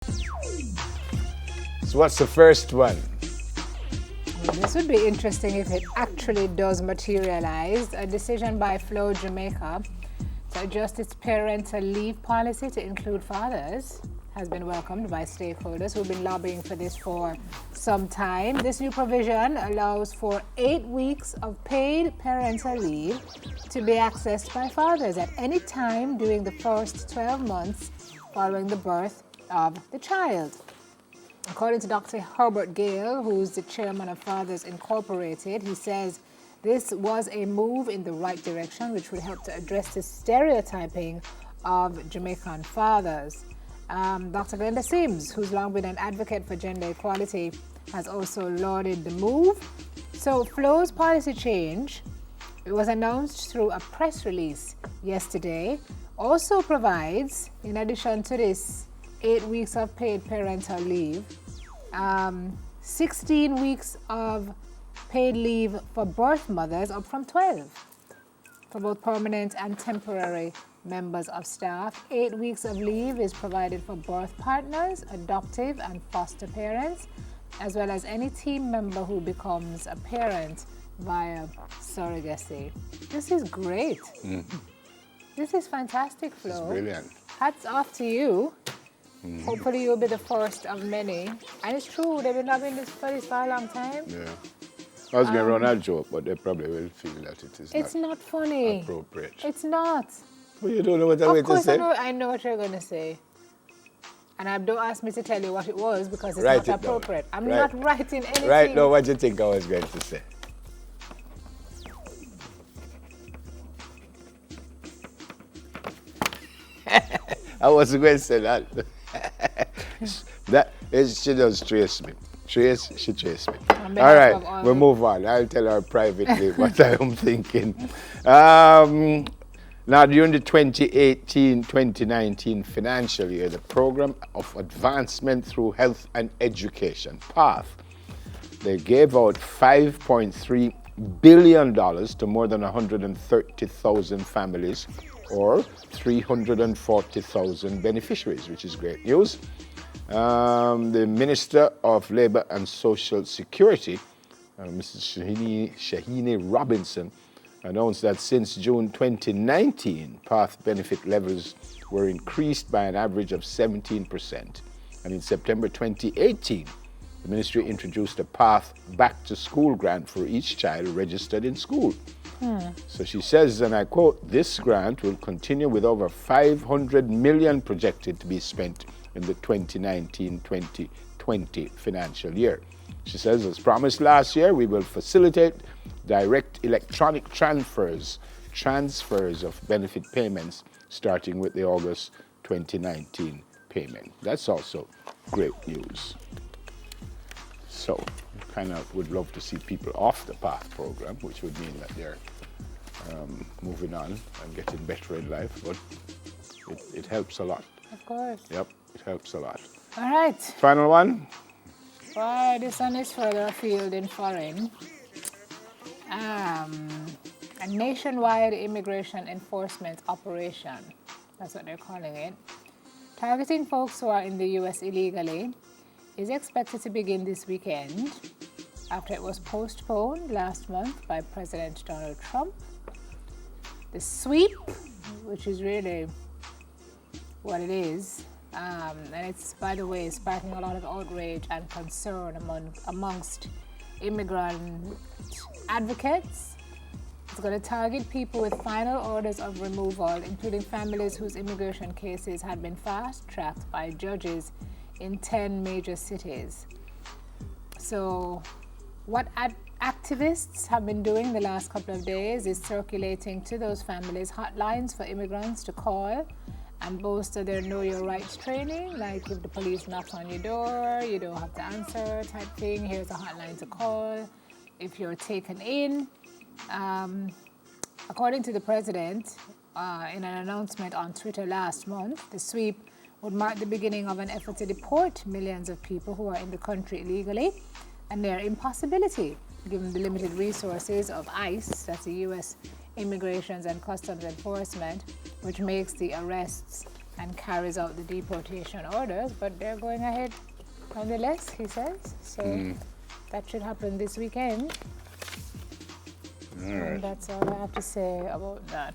So what's the first one? Well, this would be interesting if it actually does materialize. A decision by Flow Jamaica to adjust its parental leave policy to include fathers has been welcomed by stakeholders who've been lobbying for this for some time. This new provision allows for 8 weeks of paid parental leave to be accessed by fathers at any time during the first 12 months following the birth of the child. According to Dr. Herbert Gale, who's the chairman of Fathers Incorporated, he says this was a move in the right direction, which would help to address the stereotyping of Jamaican fathers. Dr. Glenda Sims, who's long been an advocate for gender equality, has also lauded the move. So Flow's policy change, it was announced through a press release yesterday, also provides, in addition to this 8 weeks of paid parental leave, 16 weeks of paid leave for birth mothers, up from 12 for both permanent and temporary members of staff. 8 weeks of leave is provided for birth partners, adoptive and foster parents, as well as any team member who becomes a parent via surrogacy. This is great. This is fantastic, Flo. It's brilliant. Hats off to you. Hopefully you'll be the first of many. And it's true, they've been having this for a long time. Yeah. I was going to run a joke, but they probably will feel that it's not funny. Appropriate. It's not. Well, you don't know what I'm going to say? Of course I know what you're going to say. And don't ask me to tell you what it was because it's Write not it down. appropriate. I'm not writing anything. Right now, what do you think I was going to say? I wasn't going to say that. She does trace me. She trace me. All right, we'll move on. I'll tell her privately what I'm thinking. Now, during the 2018-2019 financial year, the Program of Advancement Through Health and Education, PATH, they gave out $5.3 billion to more than 130,000 families, or 340,000 beneficiaries, which is great news. The Minister of Labour and Social Security, Mrs. Shahini Robinson, announced that since June 2019, PATH benefit levels were increased by an average of 17%. And in September 2018, the ministry introduced a PATH back-to-school grant for each child registered in school. So she says, and I quote, "This grant will continue with over $500 million projected to be spent in the 2019-2020 financial year." She says, as promised last year, we will facilitate direct electronic transfers of benefit payments starting with the August 2019 payment. That's also great news. So, kind of would love to see people off the PATH program, which would mean that they're moving on and getting better in life, but it helps a lot. Of course. Yep, it helps a lot. All right. Final one? Well, this one is further afield in foreign. A nationwide immigration enforcement operation, that's what they're calling it, targeting folks who are in the U.S. illegally, is expected to begin this weekend after it was postponed last month by President Donald Trump. The sweep, which is really what it is, and it's, by the way, sparking a lot of outrage and concern amongst immigrant advocates. It's going to target people with final orders of removal, including families whose immigration cases had been fast-tracked by judges in 10 major cities. So what activists have been doing the last couple of days is circulating to those families hotlines for immigrants to call and bolster their Know Your Rights training, like if the police knocks on your door, you don't have to answer type thing. Here's a hotline to call if you're taken in. According to the president, in an announcement on Twitter last month, the sweep would mark the beginning of an effort to deport millions of people who are in the country illegally, and their impossibility, given the limited resources of ICE, that's the U.S. Immigrations and Customs Enforcement, which makes the arrests and carries out the deportation orders, but they're going ahead nonetheless, he says. So that should happen this weekend. All And right. that's all I have to say about that.